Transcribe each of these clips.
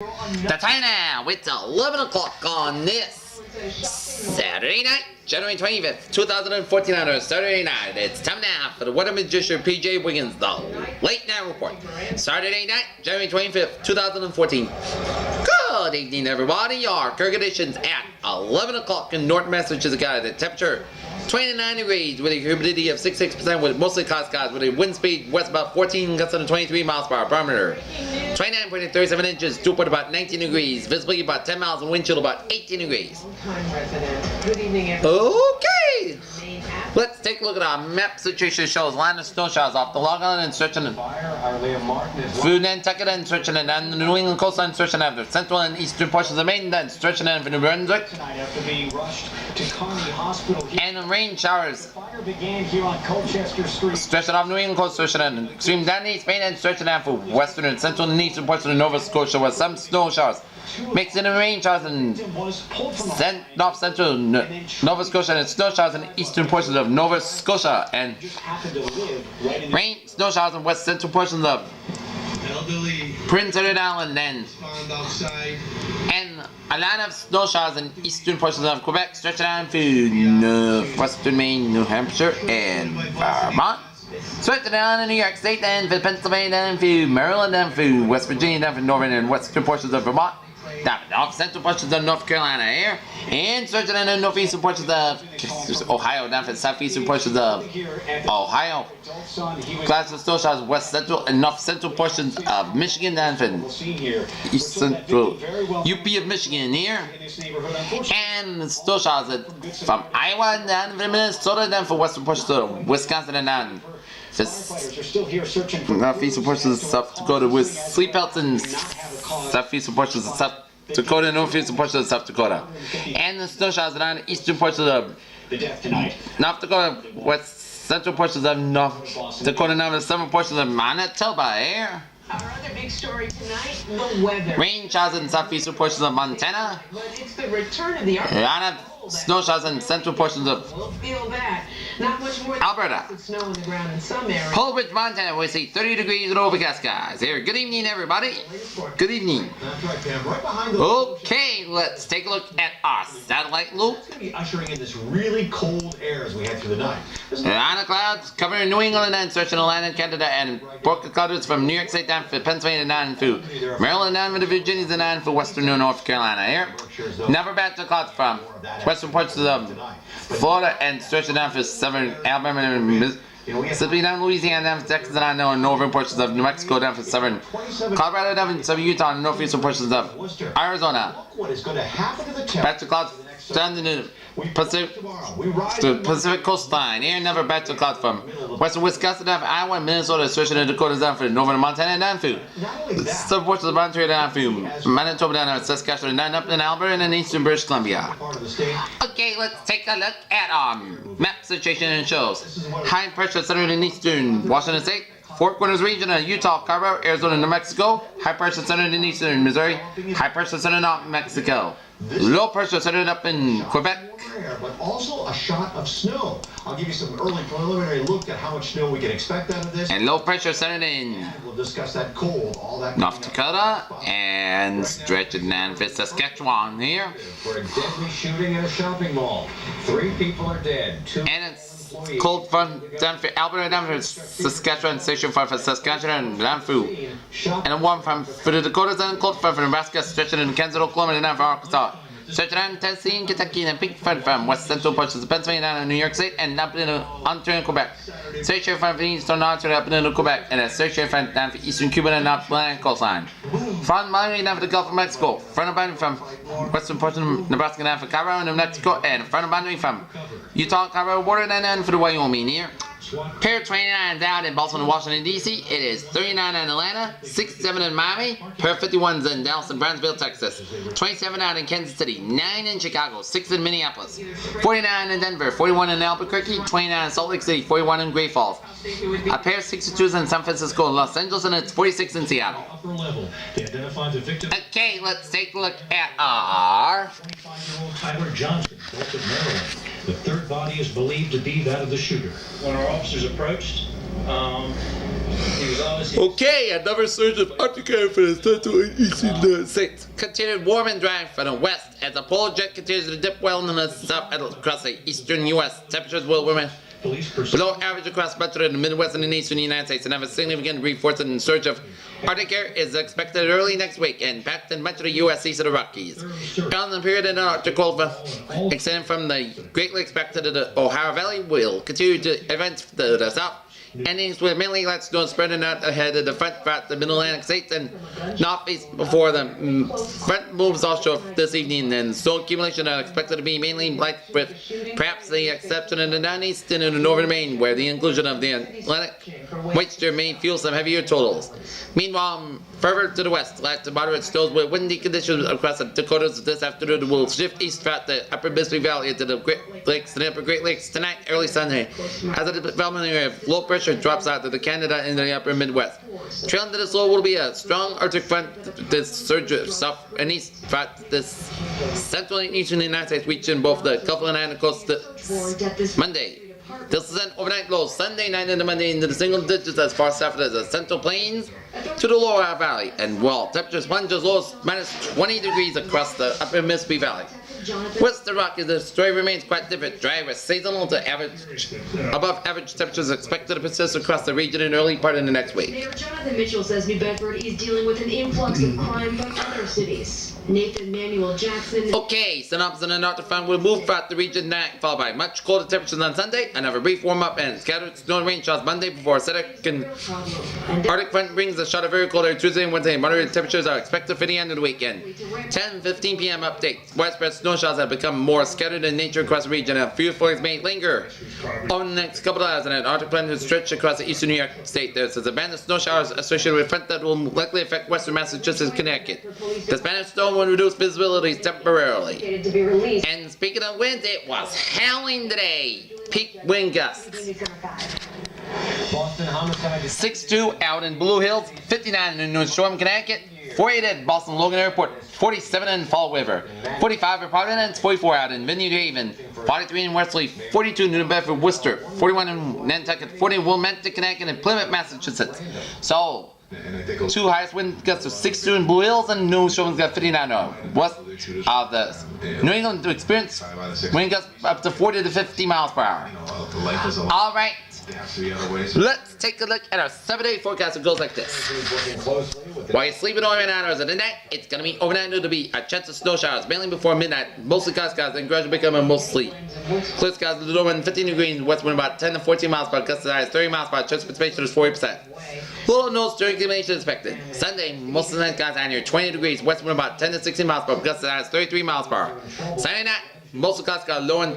The time now, it's 11 o'clock on this Saturday night, January 25th, 2014 on a Saturday night. It's time now for the Weather Magician PJ Wiggins, the Late Night Report. Saturday night, January 25th, 2014. Good evening, everybody. Your current conditions at 11 o'clock in North Massachusetts. The temperature 29 degrees with a humidity of 66% with mostly cloud skies with a wind speed west about 14 gusts to 23 miles per hour. Barometer 29.37 inches, dew point about 19 degrees, visibility about 10 miles and wind chill about 18 degrees. Okay, let's take a look at our map situation. Shows line of snow showers off the Long Island and stretching through Nantucket and stretching it down the New England coastline, stretching out the central and eastern portions of Maine, then stretching out for New Brunswick. And rain showers stretching off New England coast, stretching out extreme down east Maine and stretching out for western and central and eastern portions of Nova Scotia with some snow showers. Mixing in rain showers in north central Nova Scotia and snow showers in eastern portions of Nova Scotia and snow showers in west central portions of Prince Edward Island and a lot of snow showers in eastern portions of Quebec, stretching out through western Maine, New Hampshire, and Vermont. Stretching down in New York State, then for Pennsylvania, then through Maryland, then through West Virginia, then for northern and western portions of Vermont. Down north central portions of North Carolina here, and stretching in the northeastern portions of Ohio, down for southeastern portions of Ohio. Clouds of snow showers west central and north central portions of Michigan, down for east central UP of Michigan here, and snow showers from Iowa down for Minnesota, down for western portions of Wisconsin, and down northeastern portions of South Dakota with sleep belts and southeastern portions of South Dakota and northeastern portions of South Dakota. And the snow showers are on eastern portions of North Dakota, west central portions of North Dakota, and the southern portions of Manitoba here. Our other big story tonight, the weather. Rain showers in southeastern portions of Montana. But it's the return of the Snow showers in central portions of we'll feel that. Not much more than Alberta. Snow on the ground in some areas. Holdridge, Montana, we see 30 degrees and overcast skies. Here, good evening, everybody. Good evening. Okay, let's take a look at our satellite loop. It's going to be ushering in this really cold air as we head through the night. Line of clouds covering New England and stretching Atlantic, Canada, and broken clouds from New York State down for Pennsylvania down through Maryland down for the Virginias and down for western New North Carolina here. Never back to clouds from western parts of Florida and stretching down for southern Alabama and Mississippi down Louisiana down for Texas and I know northern portions of New Mexico down for southern Colorado down for southern Utah and northeastern portions of Arizona. Back to clouds down to the Pacific coastline. Here, never back to clouds from western Wisconsin down for Iowa, Minnesota, stretching the Dakotas down for northern Montana down for southern portions of Montana down for Manitoba down for Saskatchewan down up in Alberta and in eastern British Columbia. Okay, let's take a look at our map situation and shows. High pressure centered in eastern Washington State, Four Corners region of Utah, Colorado, Arizona, New Mexico. High pressure centered in eastern Missouri. High pressure centered in Mexico. Low pressure centered up in Quebec. But also a shot of snow. I'll give you some early preliminary look at how much snow we can expect out of this. And low pressure centered in We'll discuss that cold, all that North Dakota and stretching down for Saskatchewan here. For a deadly shooting at a shopping mall. 3 people are dead. 2 and it's cold front down for Alberta, down for Saskatchewan, station front for Saskatchewan, and down through. And a warm front for the Dakotas and cold front for Nebraska, stretching in Kansas, Oklahoma, and down for Arkansas. Stretching down Tennessee and Kentucky, and a big front from west central portions of Pennsylvania down in New York State, and up in Ontario, Quebec. Station front for eastern Ontario, up in Quebec, and a station front down for eastern Cuba and up Atlantic coastline. Front boundary down for the Gulf of Mexico. Front boundary from western portion of Nebraska down for Colorado and New Mexico, and front boundary from Utah, Colorado border, and then for the Wyoming here. Pair 29 down in Baltimore, Washington, D.C. It is 39 in Atlanta, 67 in Miami, pair 51s in Dallas and Brownsville, Texas, 27 out in Kansas City, 9 in Chicago, 6 in Minneapolis, 49 in Denver, 41 in Albuquerque, 29 in Salt Lake City, 41 in Great Falls, a pair 62s in San Francisco and Los Angeles, and it's 46 in Seattle. Okay, let's take a look at our 25-year-old Tyler Johnson, both of Maryland. The third body is believed to be that of the shooter. When our officers approached, Okay, another surge of Arctic air for the central and eastern United States. Continued warm and dry from the west as the polar jet continues to dip well in the south and across the eastern U.S. Temperatures will remain below average across much of the Midwest and the eastern United States, and have a significant reinforcing surge of Arctic air is expected early next week and impacting much of the U.S. east of the Rockies. Down the period in the Arctic cold front, extending from the Great Lakes back to the Ohio Valley, will continue to advance to the south. Endings with mainly light snow spreading out ahead of the front throughout the Mid-Atlantic states and northeast before the front moves offshore this evening, and snow accumulation are expected to be mainly light, with perhaps the exception in the northeast and in the northern Maine, where the inclusion of the Atlantic moisture may fuel some heavier totals. Meanwhile, further to the west, light to moderate snows with windy conditions across the Dakotas this afternoon will shift east throughout the upper Mississippi Valley into the Great Lakes and the upper Great Lakes tonight, early Sunday, as the development area of low pressure drops out to the Canada and the upper Midwest. Trailing to this low will be a strong Arctic front. This surge of south and east throughout this central and eastern United States, reaching both the Gulf and the coast Monday. This is an overnight low Sunday night into Monday into the single digits as far south as the Central Plains to the Lower Valley, and while temperatures plunge as low as minus 20 degrees across the upper Mississippi Valley. West of the Rockies, the story remains quite different. Dry with seasonal to average, above average temperatures expected to persist across the region in early part of the next week. Mayor Jonathan Mitchell says New Bedford is dealing with an influx of crime from other cities. Nathan Manuel Jackson. Okay, synopsis in the north front will move throughout the region tonight, followed by much colder temperatures on Sunday, another brief warm-up and scattered snow and rain showers Monday before a second Arctic front brings a shot of very cold air Tuesday and Wednesday. Moderate temperatures are expected for the end of the weekend. 10:15 p.m. update. Widespread snow showers have become more scattered in nature across the region, and a few flurries may linger over the next couple of hours, and an Arctic front will stretch across the eastern New York state. There's a band of snow showers associated with a front that will likely affect western Massachusetts and Connecticut. This band of snow will reduce visibility temporarily. And speaking of winds, it was howling today. Peak wind gusts. 62 out in Blue Hills, 59 in New Shore, Connecticut, 48 at Boston Logan Airport, 47 in Fall River, 45 in Providence, 44 out in Vineyard Haven, 43 in Wesley, 42 in New Bedford, Worcester, 41 in Nantucket, 40 in Wilmington, Connecticut, and Plymouth, Massachusetts. So, two highest wind gusts are 62 in Blue Hills, and New Shore's got 59 west of the New England to experience wind gusts up to 40 to 50 miles per hour. All right. Let's take a look at our 7-day forecast. It goes like this. While you're sleeping overnight hours of the night, it's going to be overnight to be a chance of snow showers, mainly before midnight, mostly cloud skies, then gradually becoming mostly clear skies, the low wind 15 degrees, west wind about 10 to 14 miles per hour, gusts as 30 miles per hour, chance of precipitation is 40%. Little nose during accumulation expected. Sunday, most of the night skies are near 20 degrees, west wind about 10 to 16 miles per hour, gusts as 33 miles per hour. Sunday night, most of the clouds got low and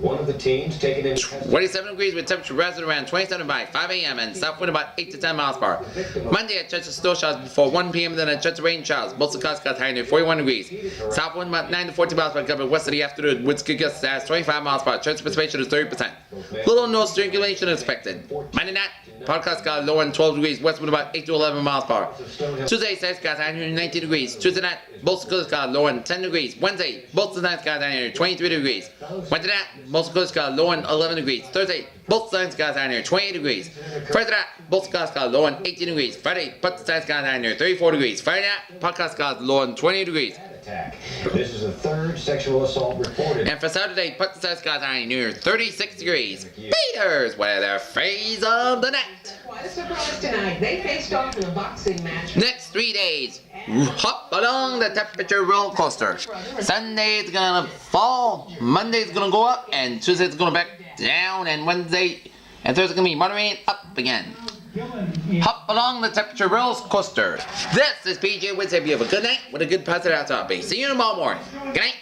27 degrees with temperature rising around 27 by 5 a.m. and south wind about 8 to 10 miles per hour. Monday, a chance of snow showers before 1 p.m. then a chance of rain showers. Most of the clouds got high near 41 degrees. South wind about 9 to 14 miles per hour coming west of the afternoon. Winds could gust as 25 miles per hour. Chance of precipitation is 30%. Little no circulation expected. Monday night, podcast got low and 12 degrees. West wind about 8 to 11 miles per hour. Tuesday, south got high near 19 degrees. Tuesday night, most of the clouds got low and 10 degrees. Wednesday, most of the night got high near 23 degrees. Wednesday night, most of the clouds got low and 11 degrees. Thursday, both sides got high near 28 degrees. Friday night, both clouds got low and 18 degrees. Friday, both sides got high near 34 degrees. Friday night, podcast got low and 20 degrees. This is the third sexual assault reported. And for Saturday, put the size got high near 36 degrees. Peters with their phrase of the night. Quite a surprise tonight. They faced off in a boxing match. Next 3 days, hop along the temperature roller coaster. Sunday it's gonna fall, Monday it's gonna go up, and Tuesday it's gonna back down, and Wednesday and Thursday gonna be moderating up again. Hop along the temperature roller coaster. This is PJ Wednesday. You have a good night with a good positive outcome. See you tomorrow morning. Good night.